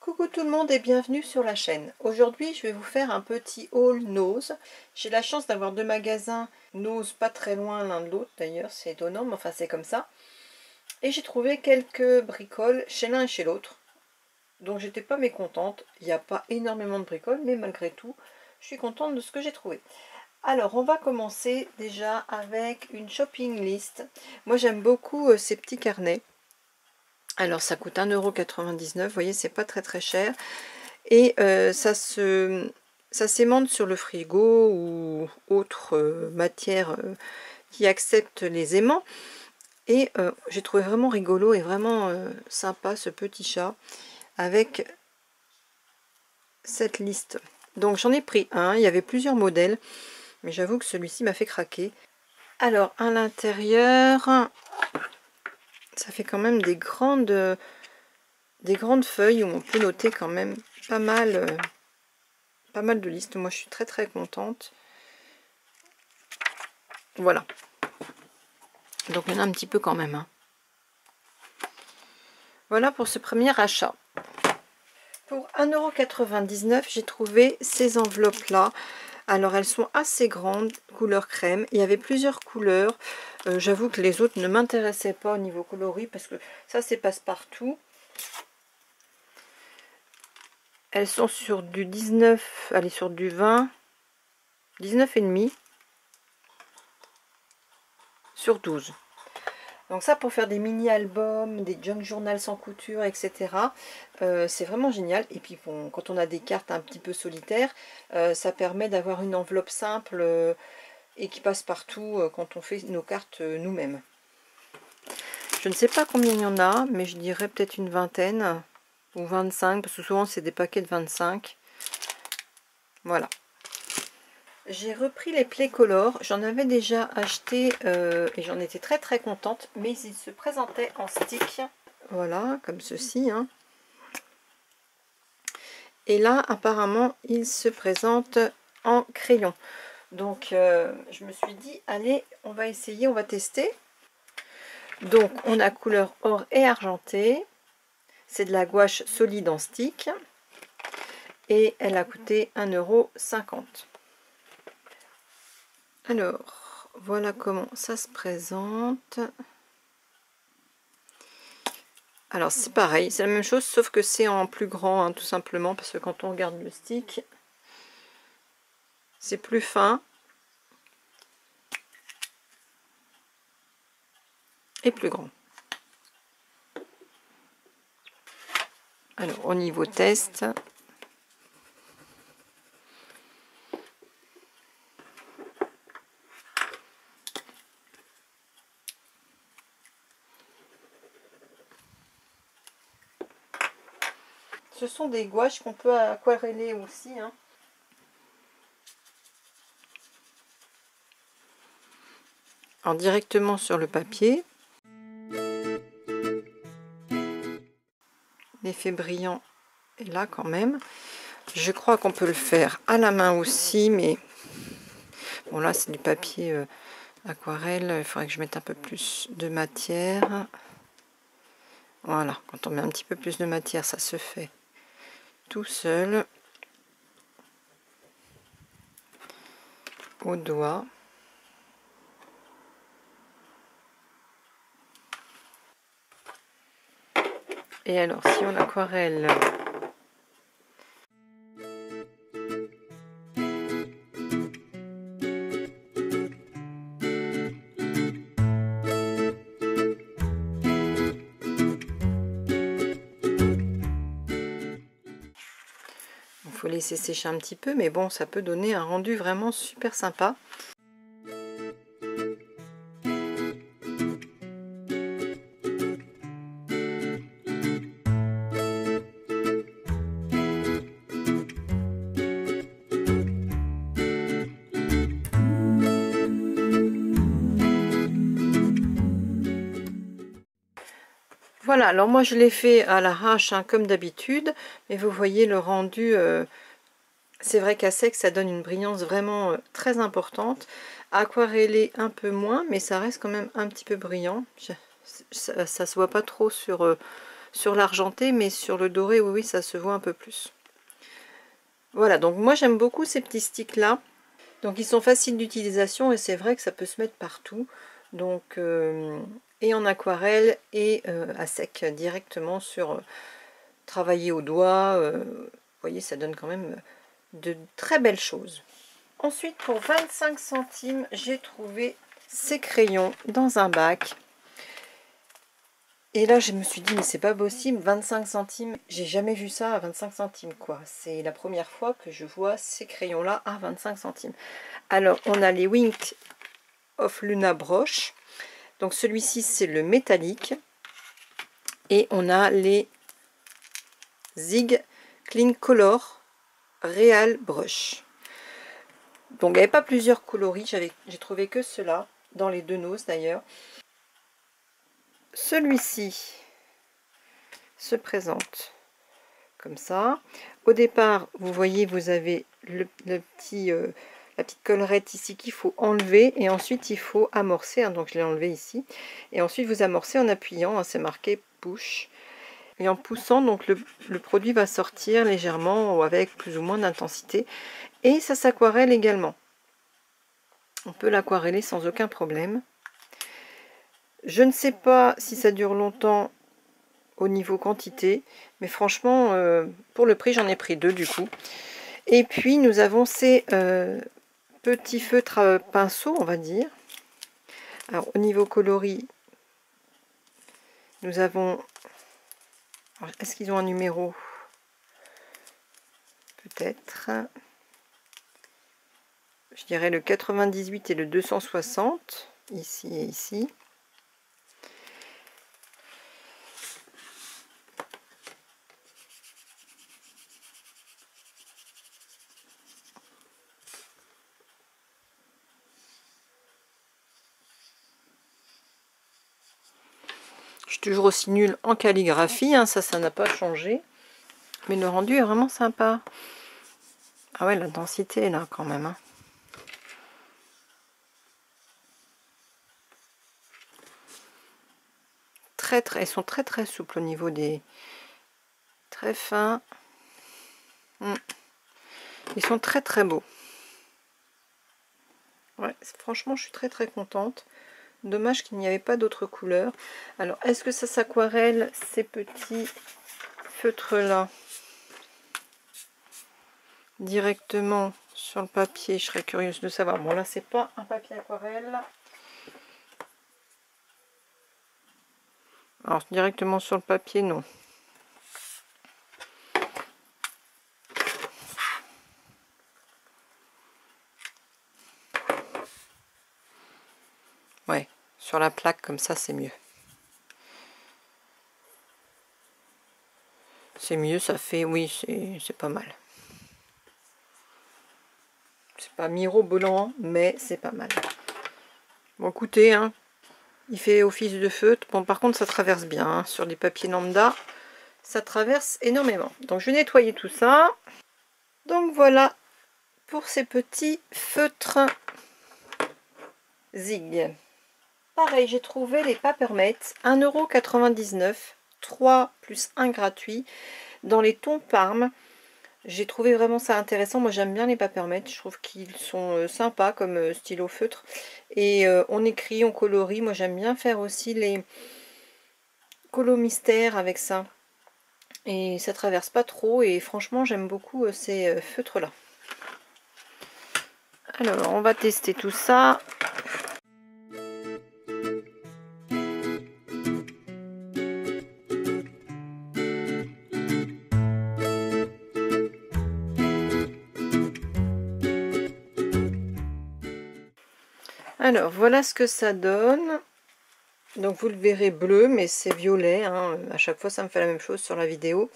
Coucou tout le monde et bienvenue sur la chaîne. Aujourd'hui je vais vous faire un petit haul Nose. J'ai la chance d'avoir deux magasins Nose pas très loin l'un de l'autre, d'ailleurs c'est étonnant mais enfin c'est comme ça. Et j'ai trouvé quelques bricoles chez l'un et chez l'autre. Donc j'étais pas mécontente, il n'y a pas énormément de bricoles mais malgré tout je suis contente de ce que j'ai trouvé. Alors on va commencer déjà avec une shopping list. Moi j'aime beaucoup ces petits carnets. Alors ça coûte 1,99 €, vous voyez c'est pas très cher. Et ça s'aimante sur le frigo ou autre matière qui accepte les aimants. Et j'ai trouvé vraiment rigolo et vraiment sympa ce petit chat avec cette liste. Donc j'en ai pris un, il y avait plusieurs modèles, mais j'avoue que celui-ci m'a fait craquer. Alors à l'intérieur, ça fait quand même des grandes feuilles où on peut noter quand même pas mal de listes. Moi je suis très contente. Voilà, donc il y en a un petit peu quand même, hein. Voilà pour ce premier achat. Pour 1,99 €, j'ai trouvé ces enveloppes là. Alors elles sont assez grandes, couleur crème. Il y avait plusieurs couleurs. J'avoue que les autres ne m'intéressaient pas au niveau coloris parce que ça c'est passe-partout. Elles sont sur du 19, allez, sur du 20, 19,5 sur 12. Donc ça pour faire des mini-albums, des junk journal sans couture, etc. C'est vraiment génial. Et puis bon, quand on a des cartes un petit peu solitaires, ça permet d'avoir une enveloppe simple et qui passe partout quand on fait nos cartes nous-mêmes. Je ne sais pas combien il y en a, mais je dirais peut-être une vingtaine ou 25, parce que souvent c'est des paquets de 25. Voilà. J'ai repris les Playcolor, j'en avais déjà acheté et j'en étais très contente, mais ils se présentaient en stick, voilà, comme ceci, hein. Et là, apparemment, ils se présentent en crayon. Donc, je me suis dit, allez, on va essayer, on va tester. Donc, on a couleur or et argenté. C'est de la gouache solide en stick. Et elle a coûté 1,50 €. Alors, voilà comment ça se présente. Alors c'est pareil, c'est la même chose, sauf que c'est en plus grand, hein, tout simplement, parce que quand on regarde le stick, c'est plus fin. Et plus grand. Alors, au niveau test... Ce sont des gouaches qu'on peut aquareller aussi, hein. Alors directement sur le papier. L'effet brillant est là quand même. Je crois qu'on peut le faire à la main aussi, mais bon là c'est du papier aquarelle. Il faudrait que je mette un peu plus de matière. Voilà, quand on met un petit peu plus de matière, ça se fait tout seul. Au doigt. Et alors, si on aquarelle il faut laisser sécher un petit peu, mais bon, ça peut donner un rendu vraiment super sympa. Voilà, alors moi je l'ai fait à l'arrache, hein, comme d'habitude, mais vous voyez le rendu, c'est vrai qu'à sec ça donne une brillance vraiment très importante. Aquarellé un peu moins, mais ça reste quand même un petit peu brillant. Ça se voit pas trop sur sur l'argenté, mais sur le doré, oui, oui, ça se voit un peu plus. Voilà, donc moi j'aime beaucoup ces petits sticks là. Donc ils sont faciles d'utilisation et c'est vrai que ça peut se mettre partout. Donc et en aquarelle et à sec directement sur travailler au doigt. Vous voyez, ça donne quand même de très belles choses. Ensuite, pour 25 centimes, j'ai trouvé ces crayons dans un bac. Et là, je me suis dit, mais c'est pas possible, 25 centimes. J'ai jamais vu ça à 25 centimes, quoi. C'est la première fois que je vois ces crayons-là à 25 centimes. Alors, on a les Wink of Luna Broche. Donc, celui-ci, c'est le métallique. Et on a les Zig Clean Color Real Brush. Donc, il n'y avait pas plusieurs coloris. J'ai trouvé que ceux-là, dans les deux noses d'ailleurs. Celui-ci se présente comme ça. Au départ, vous voyez, vous avez la petite collerette ici qu'il faut enlever et ensuite il faut amorcer. Donc je l'ai enlevé ici. Et ensuite vous amorcez en appuyant, hein, c'est marqué push. Et en poussant, donc le produit va sortir légèrement ou avec plus ou moins d'intensité. Et ça s'aquarelle également. On peut l'aquareller sans aucun problème. Je ne sais pas si ça dure longtemps au niveau quantité, mais franchement pour le prix j'en ai pris deux du coup. Et puis nous avons ces petits feutres pinceaux, on va dire. Alors au niveau coloris, nous avons, est-ce qu'ils ont un numéro? Peut-être, je dirais le 98 et le 260 ici et ici. Je suis toujours aussi nulle en calligraphie, hein, ça n'a pas changé. Mais le rendu est vraiment sympa. Ah ouais, la densité est là quand même. Hein. Ils sont très très souples au niveau des... Très fins. Ils sont très très beaux. Ouais, franchement, je suis très très contente. Dommage qu'il n'y avait pas d'autres couleurs. Alors, est-ce que ça s'aquarelle ces petits feutres-là directement sur le papier? Je serais curieuse de savoir. Bon, là, c'est pas un papier aquarelle. Alors, directement sur le papier, non. Ouais, sur la plaque, comme ça, c'est mieux. C'est mieux, ça fait... Oui, c'est pas mal. C'est pas mirobolant, mais c'est pas mal. Bon, écoutez, hein, il fait office de feutre. Bon, par contre, ça traverse bien. Hein, sur les papiers lambda, ça traverse énormément. Donc, je vais nettoyer tout ça. Donc, voilà pour ces petits feutres Zig. Pareil, j'ai trouvé les Papermate, 1,99 €, 3 plus 1 gratuit, dans les tons Parme. J'ai trouvé vraiment ça intéressant. Moi j'aime bien les Papermate, je trouve qu'ils sont sympas comme stylo feutre. Et on écrit, on colorie. Moi j'aime bien faire aussi les colos mystères avec ça. Et ça traverse pas trop et franchement j'aime beaucoup ces feutres là. Alors on va tester tout ça. Alors voilà ce que ça donne. Donc vous le verrez bleu, mais c'est violet. Hein. À chaque fois ça me fait la même chose sur la vidéo.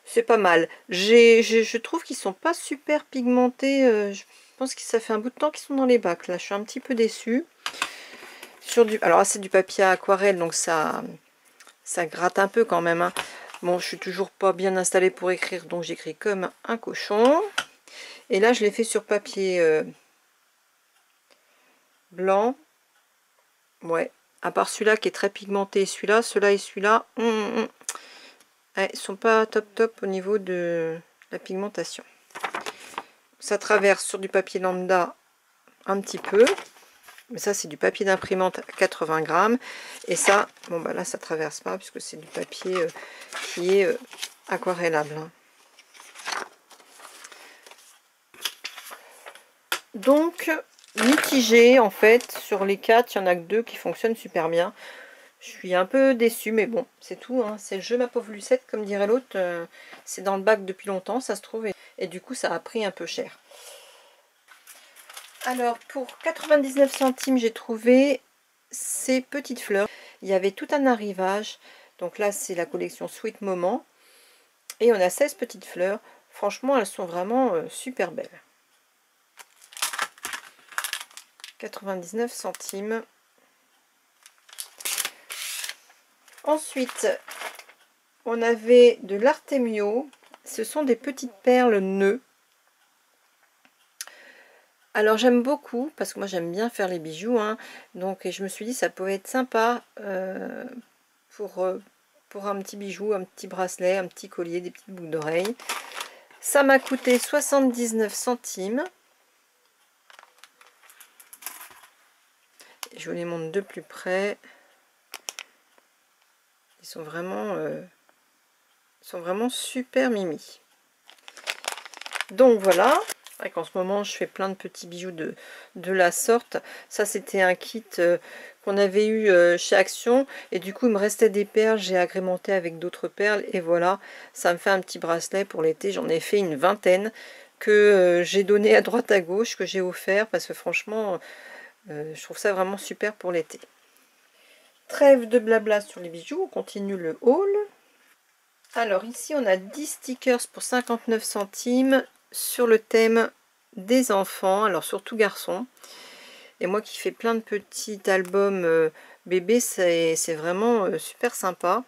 C'est pas mal. Je trouve qu'ils sont pas super pigmentés. Je pense que ça fait un bout de temps qu'ils sont dans les bacs. Là je suis un petit peu déçue. Alors c'est du papier à aquarelle, donc ça gratte un peu quand même. Hein. Bon, je suis toujours pas bien installée pour écrire, donc j'écris comme un cochon. Et là je l'ai fait sur papier blanc. Ouais. À part celui-là qui est très pigmenté, celui-là et celui-là, Ouais, ils sont pas top au niveau de la pigmentation. Ça traverse sur du papier lambda un petit peu. Mais ça, c'est du papier d'imprimante à 80 grammes. Et ça, bon bah là, ça traverse pas puisque c'est du papier qui est aquarellable. Hein. Donc, mitigé en fait. Sur les 4, il y en a que 2 qui fonctionnent super bien. Je suis un peu déçue, mais bon, c'est tout. Hein. C'est le jeu, ma pauvre Lucette, comme dirait l'autre. C'est dans le bac depuis longtemps, ça se trouve. Et du coup, ça a pris un peu cher. Alors, pour 99 centimes, j'ai trouvé ces petites fleurs. Il y avait tout un arrivage. Donc là, c'est la collection Sweet Moment. Et on a 16 petites fleurs. Franchement, elles sont vraiment super belles. 99 centimes. Ensuite, on avait de l'Artemio. Ce sont des petites perles nœuds. Alors j'aime beaucoup, parce que moi j'aime bien faire les bijoux, hein, donc je me suis dit ça pouvait être sympa pour un petit bijou, un petit bracelet, un petit collier, des petites boucles d'oreilles. Ça m'a coûté 79 centimes. Je vous les montre de plus près. Ils sont vraiment super mimi. Donc voilà. C'est vrai qu'en ce moment je fais plein de petits bijoux de la sorte. Ça c'était un kit qu'on avait eu chez Action et du coup il me restait des perles, j'ai agrémenté avec d'autres perles et voilà, ça me fait un petit bracelet pour l'été. J'en ai fait une vingtaine que j'ai donné à droite à gauche, que j'ai offert parce que franchement je trouve ça vraiment super pour l'été. Trêve de blabla sur les bijoux, on continue le haul. Alors ici on a 10 stickers pour 59 centimes sur le thème des enfants, alors surtout garçons. Et moi qui fais plein de petits albums bébés, c'est vraiment super sympa.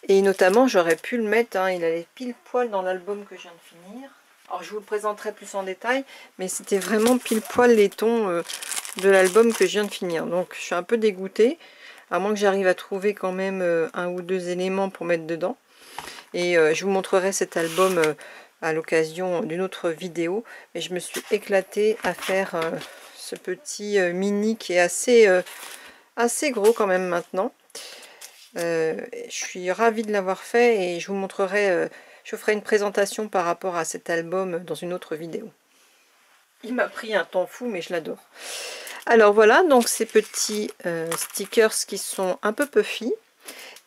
Et notamment j'aurais pu le mettre, hein, il allait pile poil dans l'album que je viens de finir. Alors je vous le présenterai plus en détail, mais c'était vraiment pile poil les tons de l'album que je viens de finir. Donc je suis un peu dégoûtée, à moins que j'arrive à trouver quand même un ou deux éléments pour mettre dedans. Et je vous montrerai cet album à l'occasion d'une autre vidéo. Mais je me suis éclatée à faire ce petit mini qui est assez gros quand même maintenant. Je suis ravie de l'avoir fait et je vous montrerai, je ferai une présentation par rapport à cet album dans une autre vidéo. Il m'a pris un temps fou mais je l'adore. Alors voilà, donc ces petits stickers qui sont un peu puffy.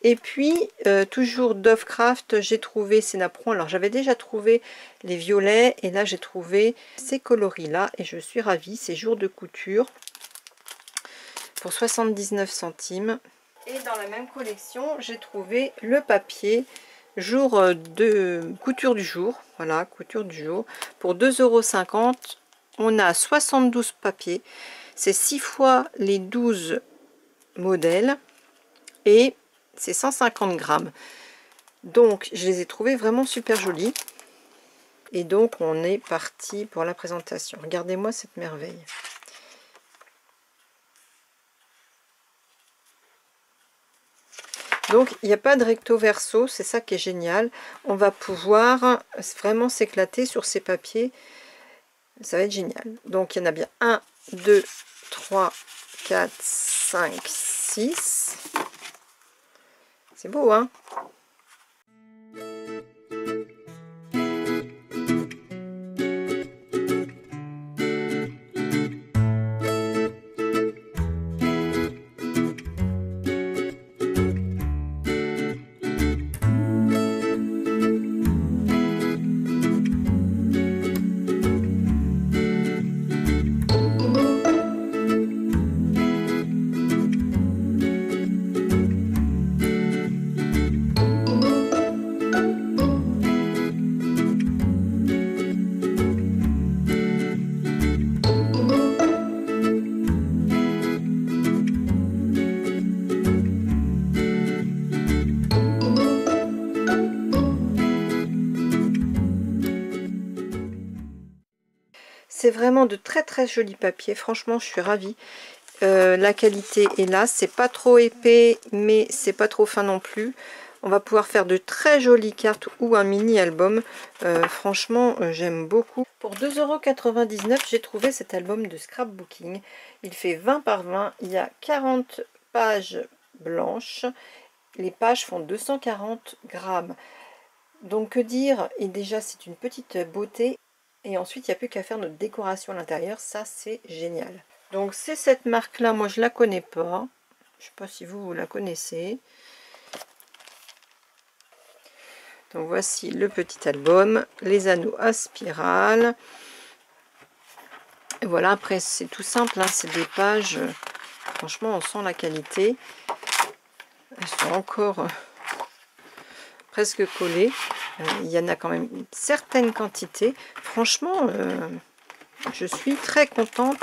Et puis, toujours Dovecraft, j'ai trouvé ces napperons. Alors, j'avais déjà trouvé les violets. Et là, j'ai trouvé ces coloris-là. Et je suis ravie. C'est jour de couture. Pour 79 centimes. Et dans la même collection, j'ai trouvé le papier jour de couture du jour. Voilà, couture du jour. Pour 2,50 €. On a 72 papiers. C'est 6 fois les 12 modèles. Et c'est 150 grammes. Donc je les ai trouvés vraiment super jolis. Et donc on est parti pour la présentation. Regardez-moi cette merveille. Donc il n'y a pas de recto verso, c'est ça qui est génial. On va pouvoir vraiment s'éclater sur ces papiers. Ça va être génial. Donc il y en a bien 1, 2, 3, 4, 5, 6. C'est beau, hein? C'est vraiment de très jolis papiers. Franchement, je suis ravie. La qualité est là. C'est pas trop épais, mais c'est pas trop fin non plus. On va pouvoir faire de très jolies cartes ou un mini album. Franchement, j'aime beaucoup. Pour 2,99 €, j'ai trouvé cet album de scrapbooking. Il fait 20 par 20. Il y a 40 pages blanches. Les pages font 240 grammes. Donc que dire? Et déjà, c'est une petite beauté. Et ensuite, il n'y a plus qu'à faire notre décoration à l'intérieur. Ça, c'est génial. Donc c'est cette marque-là. Moi, je ne la connais pas. Je ne sais pas si vous la connaissez. Donc voici le petit album, les anneaux à spirale. Et voilà, après c'est tout simple, hein, c'est des pages, franchement on sent la qualité. Elles sont encore presque collées. Il y en a quand même une certaine quantité. Franchement, je suis très contente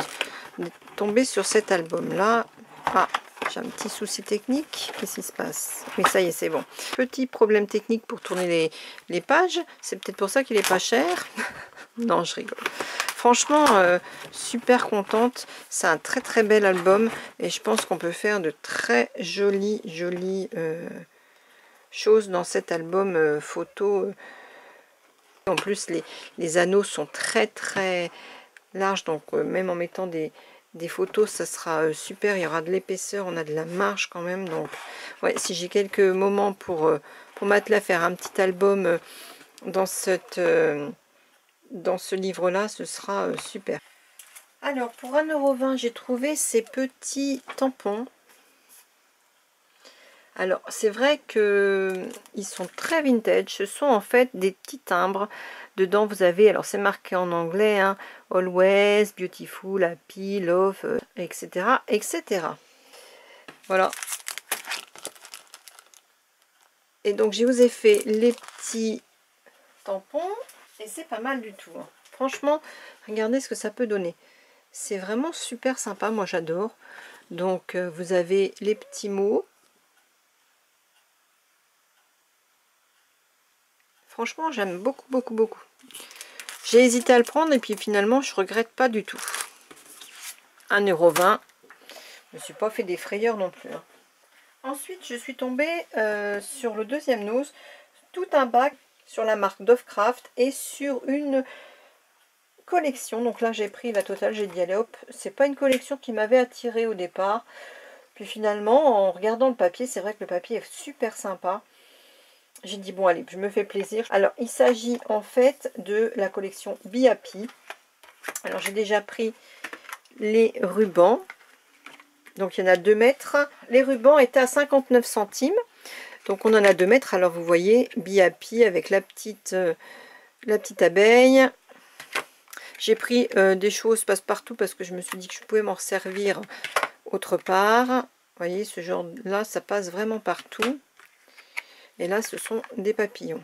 de tomber sur cet album-là. Ah, j'ai un petit souci technique. Qu'est-ce qui se passe? Oui, ça y est, c'est bon. Petit problème technique pour tourner les pages. C'est peut-être pour ça qu'il n'est pas cher. Non, je rigole. Franchement, super contente. C'est un très très bel album. Et je pense qu'on peut faire de très jolies choses dans cet album photo. En plus, les anneaux sont très très larges. Donc même en mettant des photos, ça sera super. Il y aura de l'épaisseur, on a de la marge quand même. Donc ouais, si j'ai quelques moments pour m'atteler à faire un petit album dans ce livre là, ce sera super. Alors pour 1,20 €, j'ai trouvé ces petits tampons. Alors c'est vrai que ils sont très vintage. Ce sont en fait des petits timbres. Dedans vous avez, alors c'est marqué en anglais, hein, Always, Beautiful, Happy, Love, etc. etc. Voilà. Et donc je vous ai fait les petits tampons. Et c'est pas mal du tout, hein. Franchement, regardez ce que ça peut donner. C'est vraiment super sympa, moi j'adore. Donc vous avez les petits mots. Franchement, j'aime beaucoup, beaucoup, beaucoup. J'ai hésité à le prendre et puis finalement, je regrette pas du tout. 1,20 €. Je ne me suis pas fait des frayeurs non plus, hein. Ensuite, je suis tombée sur le deuxième nose, tout un bac sur la marque Dovecraft et sur une collection. Donc là, j'ai pris la totale, j'ai dit allez hop, c'est pas une collection qui m'avait attirée au départ. Puis finalement, en regardant le papier, c'est vrai que le papier est super sympa. J'ai dit bon allez, je me fais plaisir. Alors il s'agit en fait de la collection Be Happy. Alors j'ai déjà pris les rubans. Donc il y en a 2 mètres. Les rubans étaient à 59 centimes. Donc on en a 2 mètres. Alors vous voyez Be Happy avec la petite abeille. J'ai pris des choses passe-partout parce que je me suis dit que je pouvais m'en servir autre part. Vous voyez ce genre là, ça passe vraiment partout. Et là, ce sont des papillons.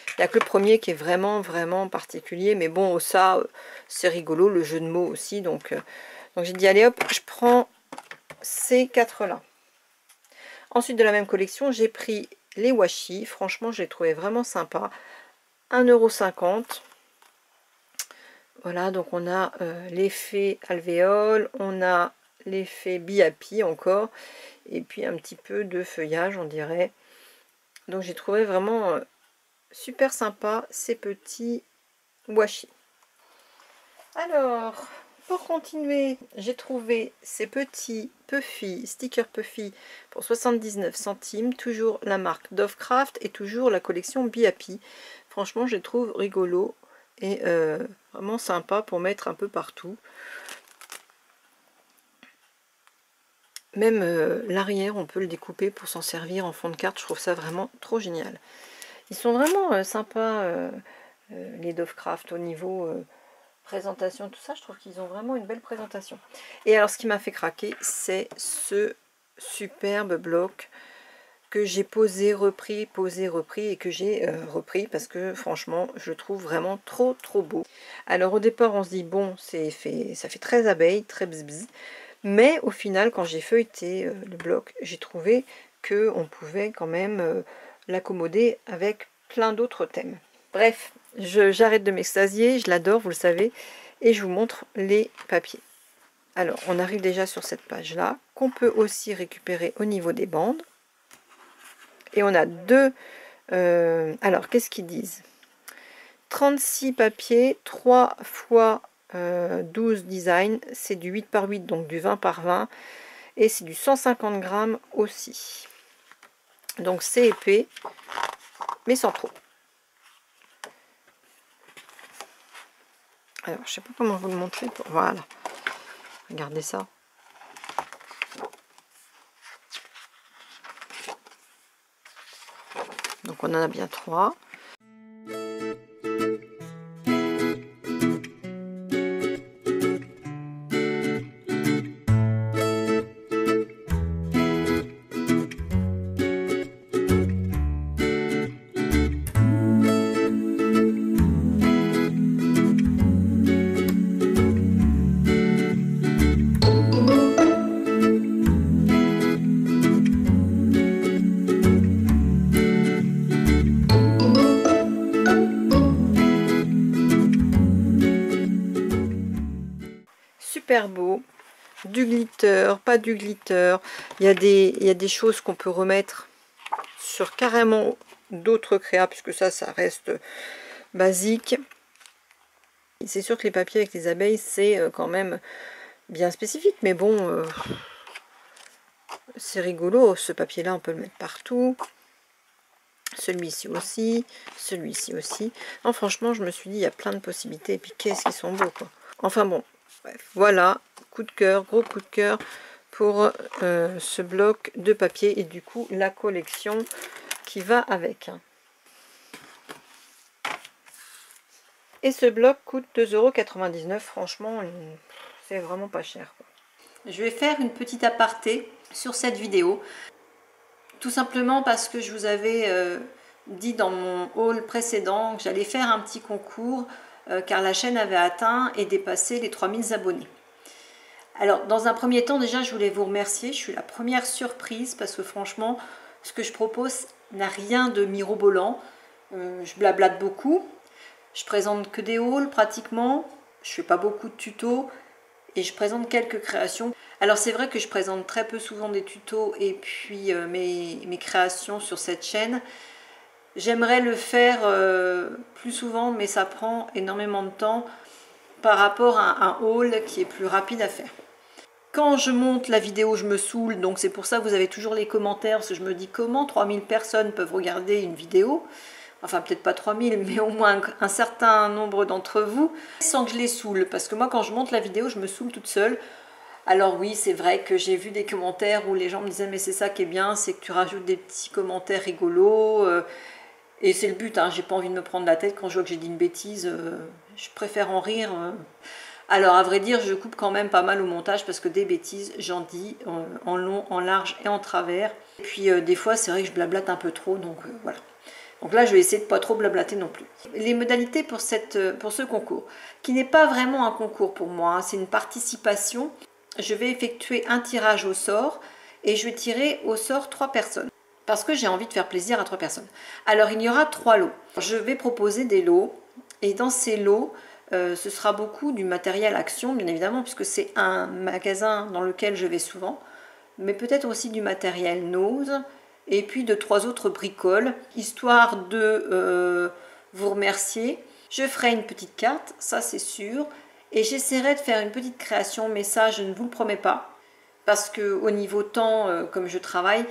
Il n'y a que le premier qui est vraiment, vraiment particulier. Mais bon, ça, c'est rigolo, le jeu de mots aussi. Donc j'ai dit, allez hop, je prends ces 4-là. Ensuite, de la même collection, j'ai pris les washi. Franchement, je les trouvais vraiment sympa. 1,50 €. Voilà, donc on a l'effet alvéole. On a l'effet Be Happy encore. Et puis un petit peu de feuillage, on dirait. Donc j'ai trouvé vraiment super sympa ces petits washi. Alors pour continuer, j'ai trouvé ces petits puffy, stickers puffy pour 79 centimes, toujours la marque Dovecraft et toujours la collection Be Happy. Franchement, je les trouve rigolo et vraiment sympa pour mettre un peu partout. Même l'arrière, on peut le découper pour s'en servir en fond de carte. Je trouve ça vraiment trop génial. Ils sont vraiment sympas, les Dovecraft, au niveau présentation, tout ça. Je trouve qu'ils ont vraiment une belle présentation. Et alors, ce qui m'a fait craquer, c'est ce superbe bloc que j'ai posé, repris et que j'ai repris parce que franchement, je le trouve vraiment trop, trop beau. Alors, au départ, on se dit, bon, ça fait très abeille, très bzz. Mais au final, quand j'ai feuilleté le bloc, j'ai trouvé qu'on pouvait quand même l'accommoder avec plein d'autres thèmes. Bref, j'arrête de m'extasier, je l'adore, vous le savez, et je vous montre les papiers. Alors, on arrive déjà sur cette page-là, qu'on peut aussi récupérer au niveau des bandes. Et on a deux... alors, qu'est-ce qu'ils disent? 36 papiers, 3 fois 12 designs. C'est du 8 par 8, donc du 20 par 20. Et c'est du 150 grammes aussi. Donc c'est épais, mais sans trop. Alors, je sais pas comment vous le montrer. Voilà. Regardez ça. Donc on en a bien 3. Super beau, du glitter, pas du glitter, il y a des choses qu'on peut remettre sur carrément d'autres créas, puisque ça reste basique. C'est sûr que les papiers avec les abeilles, c'est quand même bien spécifique, mais bon, c'est rigolo. Ce papier là on peut le mettre partout, celui-ci aussi, celui-ci aussi. Non, franchement, je me suis dit, il y a plein de possibilités, et puis qu'est-ce qu'ils sont beaux, quoi. Enfin bon, bref, voilà, coup de cœur, gros coup de cœur pour ce bloc de papier, et du coup la collection qui va avec. Et ce bloc coûte 2,99 €. Franchement, c'est vraiment pas cher, quoi. Je vais faire une petite aparté sur cette vidéo, tout simplement parce que je vous avais dit dans mon haul précédent que j'allais faire un petit concours car la chaîne avait atteint et dépassé les 3000 abonnés. Alors dans un premier temps, déjà je voulais vous remercier, je suis la première surprise parce que franchement ce que je propose n'a rien de mirobolant. Je blablate beaucoup, je présente que des hauls pratiquement, je fais pas beaucoup de tutos et je présente quelques créations. Alors c'est vrai que je présente très peu souvent des tutos et puis mes créations sur cette chaîne. J'aimerais le faire plus souvent, mais ça prend énormément de temps par rapport à un haul qui est plus rapide à faire. Quand je monte la vidéo, je me saoule, donc c'est pour ça que vous avez toujours les commentaires, parce que je me dis comment 3000 personnes peuvent regarder une vidéo, enfin peut-être pas 3000, mais au moins un certain nombre d'entre vous, sans que je les saoule, parce que moi quand je monte la vidéo, je me saoule toute seule. Alors oui, c'est vrai que j'ai vu des commentaires où les gens me disaient mais c'est ça qui est bien, c'est que tu rajoutes des petits commentaires rigolos, et c'est le but, hein, j'ai pas envie de me prendre la tête quand je vois que j'ai dit une bêtise, je préfère en rire. Alors à vrai dire, je coupe quand même pas mal au montage parce que des bêtises, j'en dis en long, en large et en travers. Et puis des fois, c'est vrai que je blablate un peu trop, donc voilà. Donc là, je vais essayer de pas trop blablater non plus. Les modalités pour ce concours, qui n'est pas vraiment un concours pour moi, hein, c'est une participation. Je vais effectuer un tirage au sort et je vais tirer au sort 3 personnes. Parce que j'ai envie de faire plaisir à 3 personnes. Alors il y aura 3 lots. Je vais proposer des lots et dans ces lots, ce sera beaucoup du matériel Action, bien évidemment, puisque c'est un magasin dans lequel je vais souvent, mais peut-être aussi du matériel Nose, et puis de 3 autres bricoles, histoire de vous remercier. Je ferai une petite carte, ça c'est sûr, et j'essaierai de faire une petite création, mais ça je ne vous le promets pas, parce que au niveau temps, comme je travaille,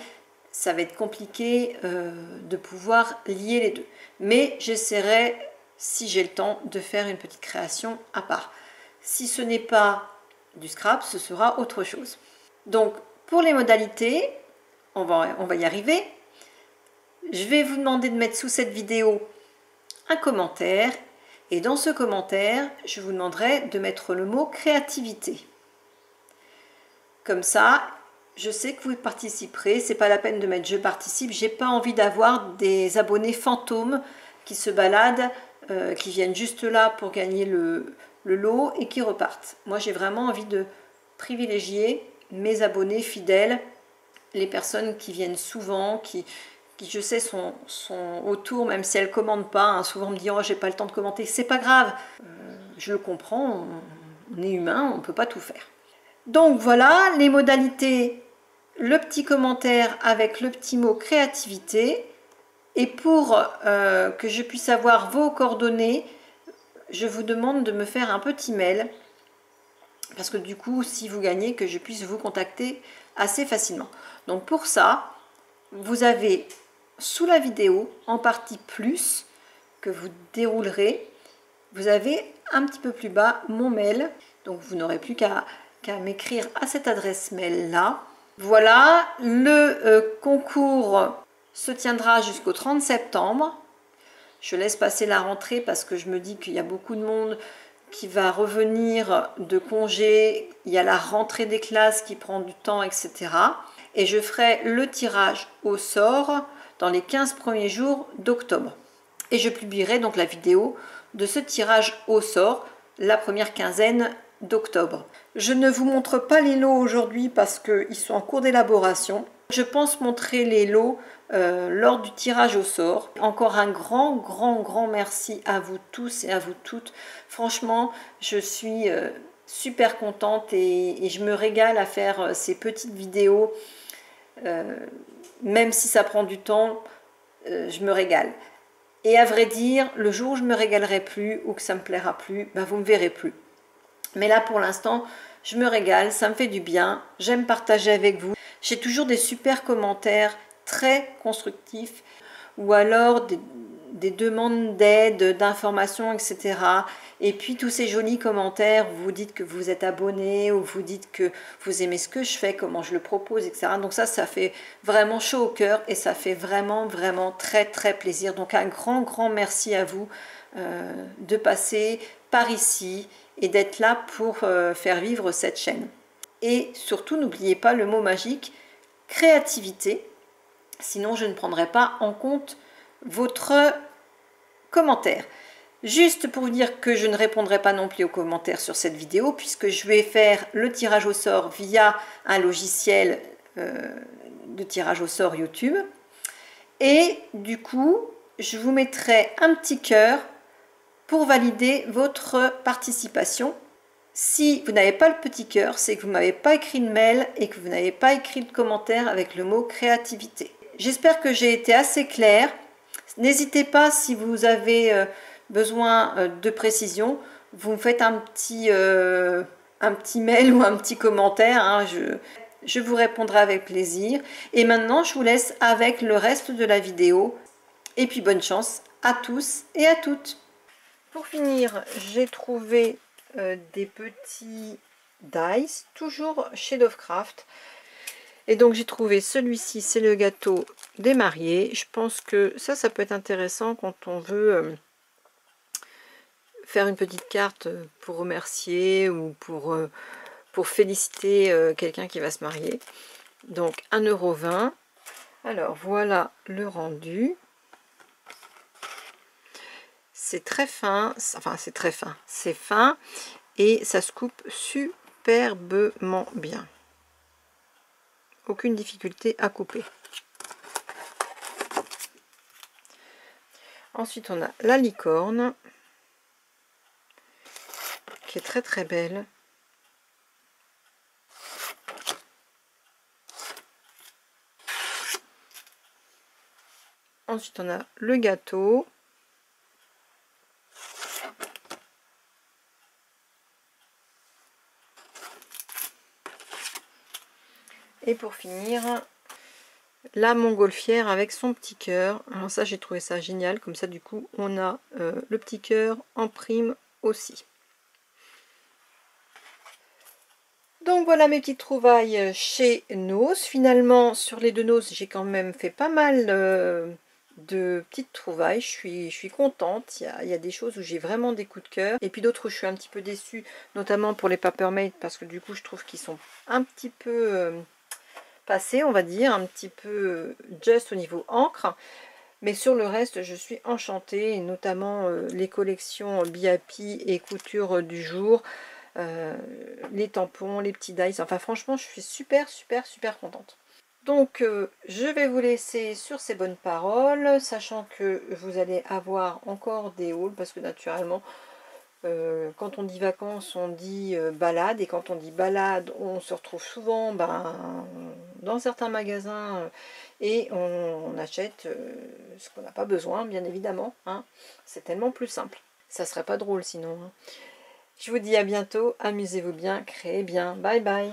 ça va être compliqué de pouvoir lier les deux. Mais j'essaierai, si j'ai le temps, de faire une petite création à part. Si ce n'est pas du scrap, ce sera autre chose. Donc, pour les modalités, on va y arriver. Je vais vous demander de mettre sous cette vidéo un commentaire. Et dans ce commentaire, je vous demanderai de mettre le mot créativité. Comme ça, je sais que vous participerez, c'est pas la peine de mettre je participe, j'ai pas envie d'avoir des abonnés fantômes qui se baladent, qui viennent juste là pour gagner le lot et qui repartent. Moi j'ai vraiment envie de privilégier mes abonnés fidèles, les personnes qui viennent souvent, qui je sais sont autour, même si elles ne commandent pas, hein. Souvent on me dit oh j'ai pas le temps de commenter, c'est pas grave, je le comprends, on est humain, on ne peut pas tout faire. Donc voilà, les modalités le petit commentaire avec le petit mot créativité. Et pour que je puisse avoir vos coordonnées, je vous demande de me faire un petit mail. Parce que du coup, si vous gagnez, que je puisse vous contacter assez facilement. Donc pour ça, vous avez sous la vidéo, en partie plus, que vous déroulerez, vous avez un petit peu plus bas mon mail. Donc vous n'aurez plus qu'à m'écrire à cette adresse mail là. Voilà, le concours se tiendra jusqu'au 30 septembre. Je laisse passer la rentrée parce que je me dis qu'il y a beaucoup de monde qui va revenir de congé. Il y a la rentrée des classes qui prend du temps, etc. Et je ferai le tirage au sort dans les 15 premiers jours d'octobre. Et je publierai donc la vidéo de ce tirage au sort la première quinzaine d'octobre. Je ne vous montre pas les lots aujourd'hui parce qu'ils sont en cours d'élaboration. Je pense montrer les lots lors du tirage au sort. Encore un grand merci à vous tous et à vous toutes. Franchement, je suis super contente et je me régale à faire ces petites vidéos. Même si ça prend du temps, je me régale. Et à vrai dire, le jour où je me régalerai plus ou que ça me plaira plus, ben vous me verrez plus. Mais là pour l'instant, je me régale, ça me fait du bien, j'aime partager avec vous. J'ai toujours des super commentaires très constructifs ou alors des demandes d'aide, d'informations, etc. Et puis tous ces jolis commentaires, vous dites que vous êtes abonné ou vous dites que vous aimez ce que je fais, comment je le propose, etc. Donc ça fait vraiment chaud au cœur et ça fait vraiment très plaisir. Donc un grand merci à vous de passer par ici et d'être là pour faire vivre cette chaîne. Et surtout, n'oubliez pas le mot magique, créativité, sinon je ne prendrai pas en compte votre commentaire. Juste pour vous dire que je ne répondrai pas non plus aux commentaires sur cette vidéo, puisque je vais faire le tirage au sort via un logiciel de tirage au sort YouTube. Et du coup, je vous mettrai un petit cœur pour valider votre participation. Si vous n'avez pas le petit cœur, c'est que vous ne m'avez pas écrit de mail et que vous n'avez pas écrit de commentaire avec le mot créativité. J'espère que j'ai été assez claire. N'hésitez pas si vous avez besoin de précision, vous me faites un petit mail ou un petit commentaire, hein, je vous répondrai avec plaisir. Et maintenant, je vous laisse avec le reste de la vidéo. Et puis bonne chance à tous et à toutes. Pour finir, j'ai trouvé des petits dice, toujours chez Lovecraft. Et donc j'ai trouvé celui-ci, c'est le gâteau des mariés. Je pense que ça peut être intéressant quand on veut faire une petite carte pour remercier ou pour féliciter quelqu'un qui va se marier. Donc 1,20 €. Alors voilà le rendu. C'est très fin, enfin c'est très fin, c'est fin et ça se coupe superbement bien. Aucune difficulté à couper. Ensuite on a la licorne qui est très belle. Ensuite on a le gâteau. Et pour finir, la montgolfière avec son petit cœur. Alors ça, j'ai trouvé ça génial. Comme ça, du coup, on a le petit cœur en prime aussi. Donc voilà mes petites trouvailles chez Nose. Finalement, sur les deux Nose, j'ai quand même fait pas mal de petites trouvailles. Je suis contente. Il y a des choses où j'ai vraiment des coups de cœur. Et puis d'autres où je suis un petit peu déçue, notamment pour les Papermate, parce que du coup, je trouve qu'ils sont un petit peu passé, on va dire, un petit peu juste au niveau encre, mais sur le reste je suis enchantée, et notamment les collections BAP et couture du jour, les tampons, les petits dice, enfin franchement je suis super contente. Donc je vais vous laisser sur ces bonnes paroles, sachant que vous allez avoir encore des hauls, parce que naturellement Quand on dit vacances, on dit balade, et quand on dit balade, on se retrouve souvent dans certains magasins et on achète ce qu'on n'a pas besoin, bien évidemment, hein. C'est tellement plus simple. Ça serait pas drôle sinon, hein. Je vous dis à bientôt, amusez-vous bien, créez bien. Bye bye.